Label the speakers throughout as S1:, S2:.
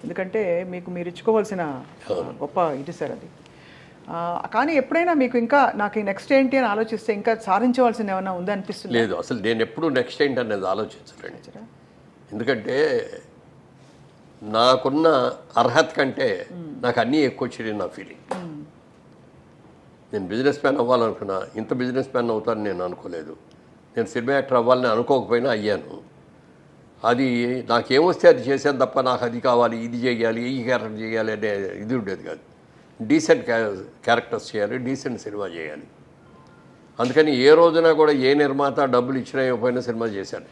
S1: ఎందుకంటే మీకు మీరు ఇచ్చుకోవాల్సిన గొప్ప ఇది సార్ అది. కానీ ఎప్పుడైనా మీకు ఇంకా నాకు నెక్స్ట్ ఏంటి అని ఆలోచిస్తే ఇంకా సాధించవలసింది ఏమైనా ఉందా అనిపిస్తుంది?
S2: లేదు, అసలు నేను ఎప్పుడు నెక్స్ట్ ఏంటి అనేది ఆలోచించలేండి. ఎందుకంటే నాకున్న అర్హత కంటే నాకు అన్నీ ఎక్కువ వచ్చాయి నా ఫీలింగ్. నేను బిజినెస్ మ్యాన్ అవ్వాలనుకున్నా, ఇంత బిజినెస్ మ్యాన్ అవుతాను నేను అనుకోలేదు. నేను సినిమా యాక్టర్ అవ్వాలని అనుకోకపోయినా అయ్యాను. అది నాకేమొస్తే అది చేశాను తప్ప నాకు అది కావాలి, ఇది చేయాలి, ఈ క్యారెక్టర్ చేయాలి అనే ఇది ఉండేది కాదు. డీసెంట్ క్యారెక్టర్స్ చేయాలి, డీసెంట్ సినిమా చేయాలి. అందుకని ఏ రోజున కూడా ఏ నిర్మాత డబ్బులు ఇచ్చినా ఇవ్వకపోయినా సినిమా చేశాను.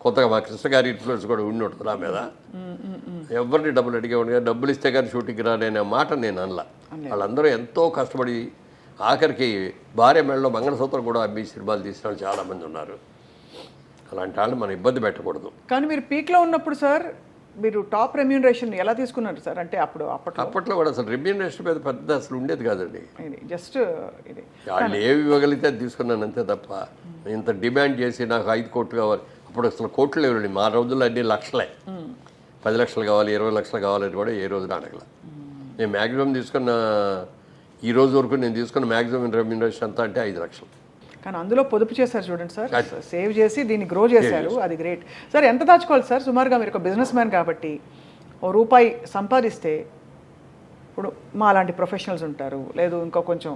S2: కొత్తగా మా కృష్ణ గారి ఇన్ఫ్లుయెన్స్ కూడా ఉండి ఉంటుంది నా మీద. ఎవరిని డబ్బులు అడిగేవాడిగా, డబ్బులు ఇస్తే కానీ షూటింగ్ రాలనే మాట నేను అనలా. వాళ్ళందరూ ఎంతో కష్టపడి ఆఖరికి భార్య మెడలో మంగళసూత్రం కూడా అమ్మి సినిమాలు తీసిన వాళ్ళు చాలామంది ఉన్నారు. అలాంటి వాళ్ళు మనం ఇబ్బంది పెట్టకూడదు.
S1: కానీ మీరు పీక్లో ఉన్నప్పుడు సార్ మీరు టాప్ రెమ్యూనరేషన్ ఎలా తీసుకున్నారు సార్? అంటే అప్పట్లో
S2: కూడా అసలు రెమ్యూనరేషన్ మీద పెద్ద అసలు ఉండేది కాదండి.
S1: జస్ట్ ఇది
S2: వాళ్ళు ఏవి ఇవ్వగలిగితే అది తీసుకున్నాను అంతే తప్ప ఇంత డిమాండ్ చేసి నాకు 5 కోట్లు కావాలి. అప్పుడు అసలు కోట్లు లేవండి. మా రోజుల్లో అన్ని లక్షలే. 10 లక్షలు కావాలి, 20 లక్షలు కావాలని కూడా ఏ రోజున అడగల. నేను మ్యాక్సిమం తీసుకున్న ఈ రోజు వరకు నేను తీసుకున్న మ్యాక్సిమం రెమ్యూనరేషన్ అంతా అంటే 5 లక్షలు.
S1: కానీ అందులో పొదుపు చేశారు చూడండి సార్, సేవ్ చేసి దీన్ని గ్రో చేశారు. అది గ్రేట్ సార్. ఎంత దాచుకోవాలి సార్ సుమారుగా? మీరు ఒక బిజినెస్ మ్యాన్ కాబట్టి ₹1 సంపాదిస్తే, ఇప్పుడు మా అలాంటి ప్రొఫెషనల్స్ ఉంటారు, లేదు ఇంకో కొంచెం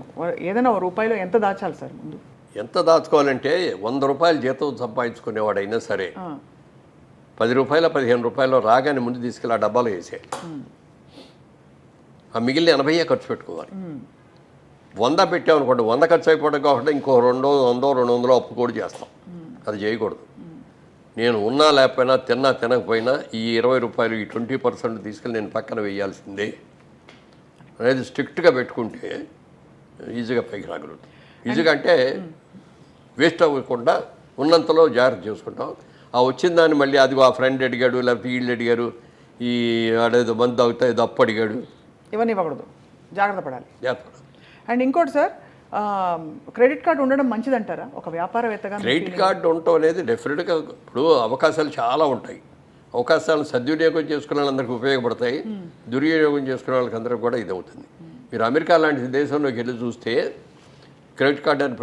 S1: ఏదైనా ₹1లో ఎంత దాచాలి సార్ ముందు?
S2: ఎంత దాచుకోవాలంటే ₹100 జీతం సంపాదించుకునేవాడైనా సరే ₹10 ₹15 రాగానే ముందు తీసుకెళ్ళి ఆ డబ్బాలో వేసేయాలి. ఆ మిగిలిన 80 ఖర్చు పెట్టుకోవాలి. 100 పెట్టామనుకోండి, 100 ఖర్చు అయిపోవడం కాకుండా ఇంకో 100 200 అప్పు కూడా చేస్తాం. అది చేయకూడదు. నేను ఉన్నా లేకపోయినా, తిన్నా తినకపోయినా ఈ ₹20 ఈ 20% తీసుకెళ్ళి నేను పక్కన వేయాల్సిందే అనేది స్ట్రిక్ట్గా పెట్టుకుంటే ఈజీగా పైకి రాగలుగుతాం. ఈజీగా అంటే వేస్ట్ అవ్వకుండా ఉన్నంతలో జాగ్రత్త చేసుకుంటాం. ఆ వచ్చిన దాన్ని మళ్ళీ అది ఆ ఫ్రెండ్ అడిగాడు, లేకపోతే వీళ్ళు అడిగారు, ఈ ఆడేదో మందు తాగుతా ఏదో అప్పు అడిగాడు,
S1: ఇవన్నీ ఇవ్వకూడదు. జాగ్రత్త పడాలి.
S2: జాగ్రత్త.
S1: అండ్ ఇంకోటి సార్, క్రెడిట్ కార్డు ఉండడం మంచిదంటారా ఒక వ్యాపారవేత్తగా?
S2: క్రెడిట్ కార్డు ఉండటం అనేది డెఫినెట్గా ఇప్పుడు అవకాశాలు చాలా ఉంటాయి. అవకాశాలను సద్వినియోగం చేసుకునే వాళ్ళందరికీ ఉపయోగపడతాయి, దుర్వినియోగం చేసుకునే వాళ్ళకి అందరికీ కూడా ఇది అవుతుంది. మీరు అమెరికా లాంటి దేశంలోకి వెళ్ళి చూస్తే క్రెడిట్ కార్డు అని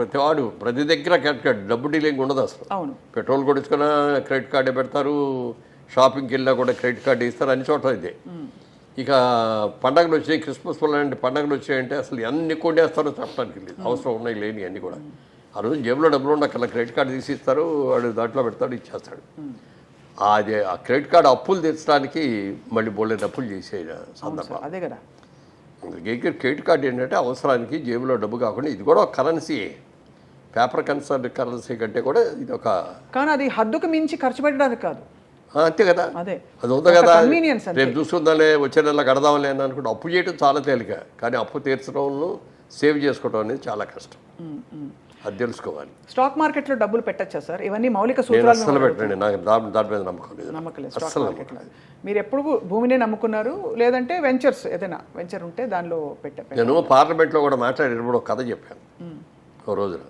S2: ప్రతి దగ్గర క్రెడిట్ కార్డు, డబ్బు డీలింగ్ ఉండదు అసలు.
S1: అవును.
S2: పెట్రోల్ కొడుచుకున్నా క్రెడిట్ కార్డే పెడతారు, షాపింగ్కి వెళ్ళినా కూడా క్రెడిట్ కార్డు ఇస్తారు, అన్ని చోట్ల ఇదే. ఇక పండగలు వచ్చాయి, క్రిస్మస్ లాంటి పండగలు వచ్చాయంటే అసలు ఎన్ని కొనేస్తారో చెప్పడానికి లేదు. అవసరం ఉన్నాయి లేని అన్నీ కూడా. ఆ రోజు జేబులో డబ్బులు ఉండక్కర్లా, క్రెడిట్ కార్డు తీసి ఇస్తారు, వాడు దాంట్లో పెడతాడు, ఇచ్చేస్తాడు. అది ఆ క్రెడిట్ కార్డు అప్పులు తీర్చడానికి మళ్ళీ బోల్డెన్ అప్పులు చేసే సందర్భం
S1: అదే కదా.
S2: క్రెడిట్ కార్డు ఏంటంటే అవసరానికి జేబులో డబ్బు కాకుండా ఇది కూడా ఒక కరెన్సీ. పేపర్ కరెన్సీ కంటే కూడా ఇది ఒక,
S1: కానీ అది హద్దుకు మించి ఖర్చు పెట్టడానికి కాదు.
S2: అంతే కదా,
S1: అదే
S2: అది ఉంది కదా.
S1: కన్వీనియన్స్.
S2: రేపు చూసుకుందాంలే, వచ్చే నెల కడదాంలే అని అనుకుంటే అప్పు చేయడం చాలా తేలిక, కానీ అప్పు తీర్చడం సేవ్ చేసుకోవడం అనేది చాలా కష్టం. అది తెలుసుకోవాలి.
S1: స్టాక్ మార్కెట్లో డబ్బులు పెట్టచ్చా సార్? ఇవన్నీ మౌలిక సూత్రాలు.
S2: అసలు పెట్టండి, నాకు దాని మీద నమ్మకం లేదు.
S1: స్టాక్ మార్కెట్లో మీరు ఎప్పుడు భూమినే నమ్ముకున్నారు, లేదంటే వెంచర్స్ ఏదైనా వెంచర్ ఉంటే దానిలో పెట్టారు?
S2: నేను పార్లమెంట్లో కూడా మాట్లాడేటప్పుడు ఒక కథ చెప్పాను. ఒక రోజున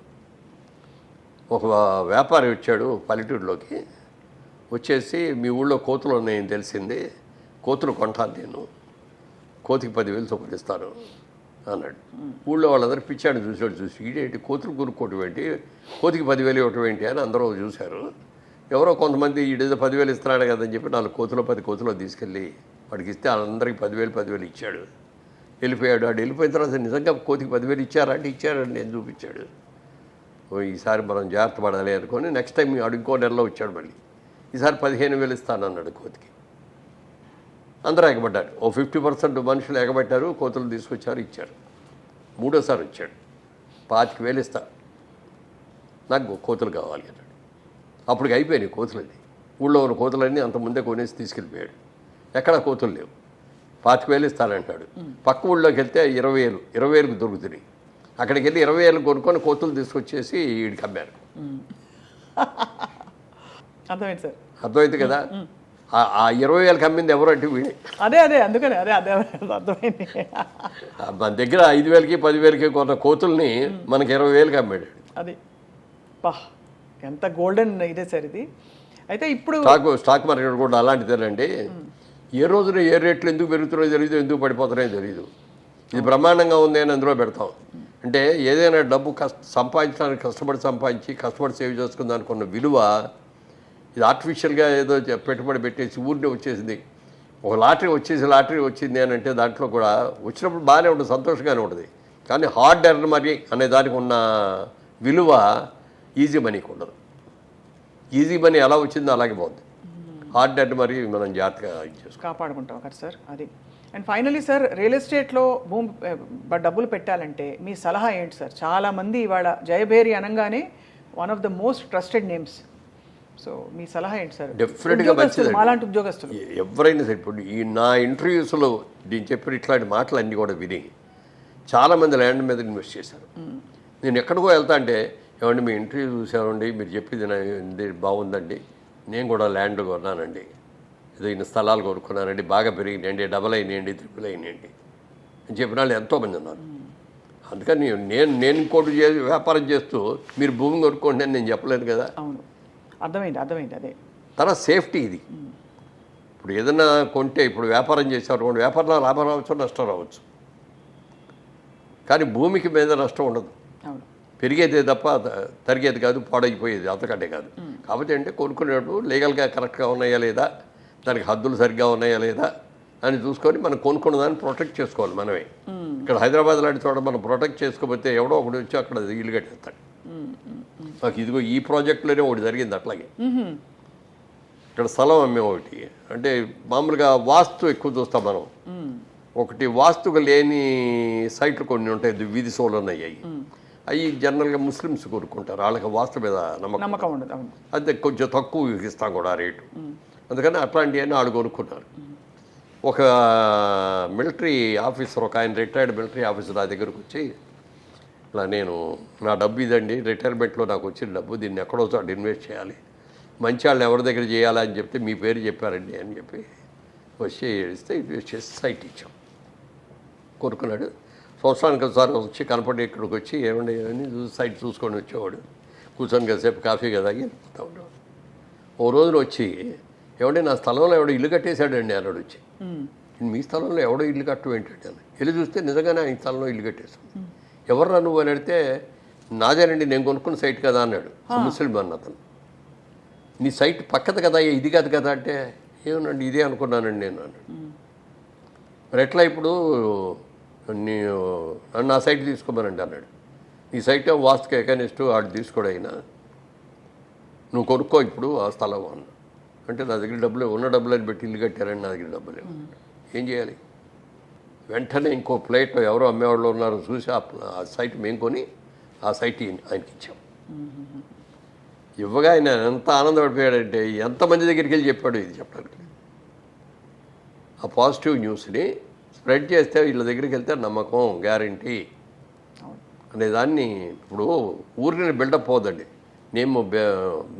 S2: ఒక వ్యాపారి వచ్చాడు పల్లెటూరులోకి. వచ్చేసి మీ ఊళ్ళో కోతులు ఉన్నాయని తెలిసింది, కోతులు కొంటాను నేను, కోతికి 10,000 చొప్పున ఇస్తాను అన్నాడు. ఊళ్ళో వాళ్ళందరూ పిచ్చాడు చూసి ఇదేంటి కోతులు కొనుక్కోవటం ఏంటి, కోతికి 10,000 ఇవ్వటం ఏంటి అని అందరూ చూశారు. ఎవరో కొంతమంది ఈడేదో 10,000 ఇస్తున్నాడు కదని చెప్పి 4 కోతులు 10 కోతులు తీసుకెళ్ళి వాడికి ఇస్తే అందరికి 10,000 ఇచ్చాడు. వెళ్ళిపోయాడు. వాడు వెళ్ళిపోయిన తర్వాత నిజంగా కోతికి 10,000 ఇచ్చారంటే ఇచ్చారని నేను చూపించాడు. ఈసారి మనం జాగ్రత్త పడాలి అనుకొని నెక్స్ట్ టైం వాడు ఇంకో నెలలో వచ్చాడు. మళ్ళీ ఈసారి 15,000 ఇస్తానన్నాడు కోతికి. అందరూ ఎగబడ్డారు. ఓ 50% మనుషులు ఎగబట్టారు, కోతులు తీసుకొచ్చారు, ఇచ్చారు. మూడోసారి వచ్చాడు, 25,000 ఇస్తా, నాకు కోతులు కావాలి అన్నాడు. అప్పటికి అయిపోయినాయి కోతులన్నీ. ఊళ్ళో ఉన్న కోతులన్నీ అంత ముందే కొనేసి తీసుకెళ్ళిపోయాడు. ఎక్కడా కోతులు లేవు. 25,000 ఇస్తానంటాడు. పక్క ఊళ్ళోకి వెళ్తే 20,000కు దొరుకుతున్నాయి. అక్కడికి వెళ్ళి 20,000 కొనుక్కొని కోతులు తీసుకొచ్చేసి వీడికి అమ్మారు.
S1: అర్థమైంది సార్.
S2: అర్థమైంది కదా. ఆ 20,000కి అమ్మింది ఎవరు అంటే వీడే.
S1: అదే అందుకని అదే అర్థమైంది.
S2: మన దగ్గర 5,000కి 10,000కి కొన్న కోతుల్ని మనకి 20,000కి అమ్మాడు.
S1: అది ఎంత గోల్డెన్ ఇదే సార్ ఇది. అయితే ఇప్పుడు
S2: స్టాక్ మార్కెట్ కూడా అలాంటిదేనండి. ఏ రోజున ఏ రేట్లు ఎందుకు పెరుగుతున్నాయో తెలియదు, ఎందుకు పడిపోతున్నాయో తెలియదు. ఇది బ్రహ్మాండంగా ఉంది అని అందులో పెడతాం. అంటే ఏదైనా డబ్బు సంపాదించడానికి కష్టపడి సేవ్ చేసుకుని దానికి ఉన్న విలువ ఇది ఆర్టిఫిషియల్గా ఏదో పెట్టుబడి పెట్టేసి ఊరినే వచ్చేసింది. ఒక లాటరీ వచ్చింది అని అంటే దాంట్లో కూడా వచ్చినప్పుడు బాగానే ఉంటుంది, సంతోషంగానే ఉంటుంది. కానీ హార్డ్ ఎర్న్ మనీ అనే దానికి ఉన్న విలువ ఈజీ మనీకి ఉండదు. ఈజీ మనీ ఎలా వచ్చిందో అలాగే పోతుంది. హార్డ్ ఎర్న్ మనీ మనం జాగ్రత్తగా
S1: కాపాడుకుంటాం కదా సార్ అది. అండ్ ఫైనలీ సార్, రియల్ ఎస్టేట్లో డబ్బులు పెట్టాలంటే మీ సలహా ఏంటి సార్? చాలామంది ఇవాళ జయభేరి అనగానే one of the most trusted names. So మీ సలహా ఏంటి సార్?
S2: డెఫినెట్గా మంచిది.
S1: మాలాంటి ఉద్యోగస్తులు
S2: ఎవరైనా సరే, ఇప్పుడు ఈ నా ఇంటర్వ్యూస్లో నేను చెప్పిన ఇట్లాంటి మాటలు అన్నీ కూడా విని చాలామంది ల్యాండ్ మీద ఇన్వెస్ట్ చేశారు. నేను ఎక్కడికో వెళ్తా అంటే, ఏమండి మీ ఇంటర్వ్యూ చూసామండి, మీరు చెప్పింది బాగుందండి, నేను కూడా ల్యాండ్ కొన్నానండి, ఏదో ఇన్ని స్థలాలు కొనుక్కున్నానండి, బాగా పెరిగినాయండి, డబల్ అయినాయండి, ట్రిపుల్ అయినాయండి అని చెప్పిన వాళ్ళు ఎంతోమంది ఉన్నారు. అందుకని నేను ఇంకోటి వ్యాపారం చేస్తూ మీరు భూమి కొనుక్కోండి అని నేను చెప్పలేను కదా.
S1: అవును, అర్థమైంది అదే.
S2: తర్వాత సేఫ్టీ ఇది. ఇప్పుడు ఏదైనా కొంటే, ఇప్పుడు వ్యాపారం చేసేవారు, వ్యాపారంలో లాభం రావచ్చు, నష్టం రావచ్చు, కానీ భూమికి మీద నష్టం ఉండదు. పెరిగేదే తప్ప తరిగేది కాదు, పాడైపోయేది అంతకంటే కాదు. కాబట్టి అంటే కొనుక్కునేటప్పుడు లీగల్గా కరెక్ట్గా ఉన్నాయా లేదా, దానికి హద్దులు సరిగ్గా ఉన్నాయా లేదా అని చూసుకొని మనం కొనుక్కున్న దాన్ని ప్రొటెక్ట్ చేసుకోవాలి మనమే. ఇక్కడ హైదరాబాద్ లాంటి చోట మనం ప్రొటెక్ట్ చేసుకోకపోతే ఎవడో ఒకటి వచ్చి అక్కడ ఇల్లు కట్టేస్తాడు. నాకు ఇదిగో ఈ ప్రాజెక్టులోనే ఒకటి జరిగింది అట్లాగే. ఇక్కడ స్థలం అమ్మే ఒకటి, అంటే మామూలుగా వాస్తు ఎక్కువ చూస్తాం మనం. ఒకటి వాస్తుగా లేని సైట్లు కొన్ని ఉంటాయి, వీధి సోలు అయ్యాయి. అవి జనరల్గా ముస్లిమ్స్ కొనుక్కుంటారు, వాళ్ళకి వాస్తు మీద నమ్మకం ఉండదు. అదే కొంచెం తక్కువ ఇస్తాం కూడా ఆ రేటు. అందుకని అట్లాంటివన్నీ వాళ్ళు కొనుక్కున్నారు. ఒక మిలిటరీ ఆఫీసర్, ఒక ఆయన రిటైర్డ్ మిలిటరీ ఆఫీసర్ నా దగ్గరకు వచ్చి, ఇలా నేను నా డబ్బు ఇదండి, రిటైర్మెంట్లో నాకు వచ్చిన డబ్బు, దీన్ని ఎక్కడో చోట ఇన్వెస్ట్ చేయాలి, మంచి వాళ్ళని ఎవరి దగ్గర చేయాలి అని చెప్తే మీ పేరు చెప్పారండి అని చెప్పి వచ్చి ఇస్తే ఇన్వెస్ట్ చేసి సైట్ ఇచ్చాం. కొనుక్కున్నాడు. సంవత్సరానికి ఒకసారి వచ్చి కనపడి ఇక్కడికి వచ్చి ఏమండి అని సైట్ చూసుకొని వచ్చేవాడు. కూర్చొని కాసేపు కాఫీ కదా వెళ్ళిపోతా ఉండేవాడు. ఓ రోజున వచ్చి, ఏమంటే నా స్థలంలో ఎవడో ఇల్లు కట్టేశాడండి అన్నాడు వచ్చి. మీ స్థలంలో ఎవడో ఇల్లు కట్టడం ఏంటంటే అని వెళ్ళి చూస్తే నిజంగానే ఆయన స్థలంలో ఇల్లు కట్టేశాడు. ఎవర్రా నువ్వు అని అడిగితే, నాదేనండి, నేను కొనుక్కున్న సైట్ కదా అన్నాడు. ముస్లిం అన్న అతను. నీ సైట్ పక్కది కదా, ఇది కాదు కదా అంటే, ఏమనండి ఇదే అనుకున్నానండి నేను అన్నాడు. మరి ఎట్లా ఇప్పుడు నన్ను ఆ సైట్ తీసుకోమనండి అన్నాడు. ఈ సైట్ వాస్తుకి ఎకనిస్ట్ వాడు తీసుకోడు, అయినా నువ్వు కొనుక్కో ఇప్పుడు ఆ స్థలం అన్న. అంటే నా దగ్గర డబ్బులు ఉన్న డబ్బులని పెట్టి ఇల్లు కట్టారని నా దగ్గర డబ్బులు ఏం చేయాలి? వెంటనే ఇంకో ప్లేట్ ఎవరో అమ్మేవాళ్ళు ఉన్నారో చూసి ఆ సైట్ మేము కొని ఆ సైట్ ఆయనకి ఇచ్చాం. ఇవ్వగా ఆయన ఎంత ఆనందపడిపోయాడంటే, ఎంతమంది దగ్గరికి వెళ్ళి చెప్పాడు ఇది చెప్పడానికి. ఆ పాజిటివ్ న్యూస్ని స్ప్రెడ్ చేస్తే వీళ్ళ దగ్గరికి వెళ్తే నమ్మకం, గ్యారంటీ అనేదాన్ని. ఇప్పుడు ఊరిని బిల్డప్ పోదండి,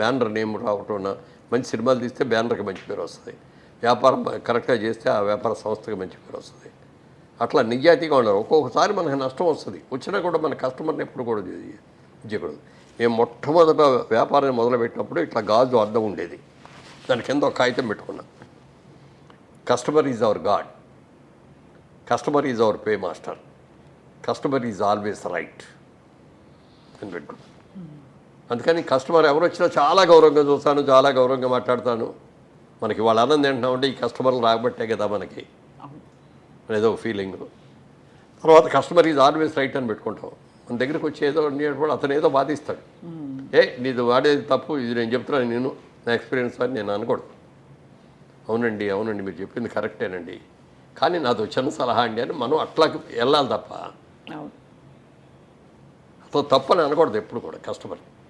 S2: బ్యానర్ నేమ్ రావటం, మంచి సినిమాలు తీస్తే బ్యానర్కి మంచి పేరు వస్తుంది, వ్యాపారం కరెక్ట్గా చేస్తే ఆ వ్యాపార సంస్థకి మంచి పేరు వస్తుంది. అట్లా నిజాయితీగా ఉన్నారు. ఒక్కొక్కసారి మనకు నష్టం వస్తుంది, వచ్చినా కూడా మన కస్టమర్ని ఎప్పుడు కూడా చేయకూడదు. మేము మొట్టమొదట వ్యాపారాన్ని మొదలుపెట్టినప్పుడు ఇట్లా గాజు అద్దం ఉండేది, దాని కింద ఒక కాగితం పెట్టుకున్నాం, customer is our God, customer is our pay master, customer is always right అని పెట్టుకున్నాం. అందుకని కస్టమర్ ఎవరు వచ్చినా చాలా గౌరవంగా చూస్తాను, చాలా గౌరవంగా మాట్లాడతాను. మనకి వాళ్ళ ఆనందం ఏంటంటే ఈ కస్టమర్లు రాబట్టే కదా మనకి అనేదో ఫీలింగ్. తర్వాత కస్టమర్ ఈజ్ ఆల్వేస్ రైట్ అని పెట్టుకుంటాం. మన దగ్గరికి వచ్చి ఏదో అనేటప్పుడు అతను ఏదో బాధిస్తాడు, నీది వాడేది తప్పు, ఇది నేను చెప్తున్నాను, నేను నా ఎక్స్పీరియన్స్ అని నేను అనకూడదు. అవునండి మీరు చెప్పింది కరెక్టేనండి, కానీ నాది వచ్చిన సలహా అండి అని మనం అట్లాకి వెళ్ళాలి తప్ప అతను తప్పని అనకూడదు ఎప్పుడు కూడా కస్టమర్.